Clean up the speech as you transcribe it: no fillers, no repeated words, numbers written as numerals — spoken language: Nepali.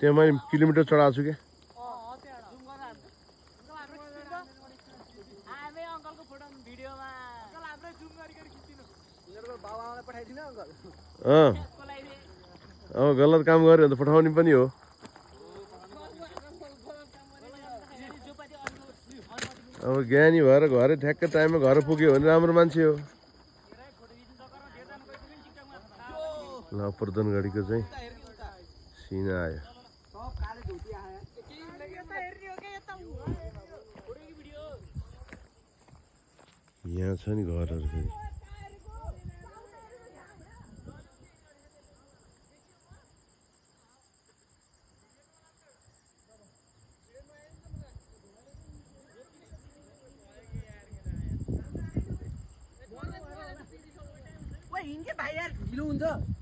त्यहाँ मैले किलोमिटर चढाएको छु क्या अब गलत काम गऱ्यो भने त पठाउने पनि हो अब ज्ञानी भएर घरै ठ्याक्कै टाइममा घर पुग्यो भने राम्रो मान्छे हो ल प्रधान गाडीको चाहिँ सिना आयो यहाँ छ नि घरहरू फेरि हिँड्के भाइ यार ढिलो हुन्छ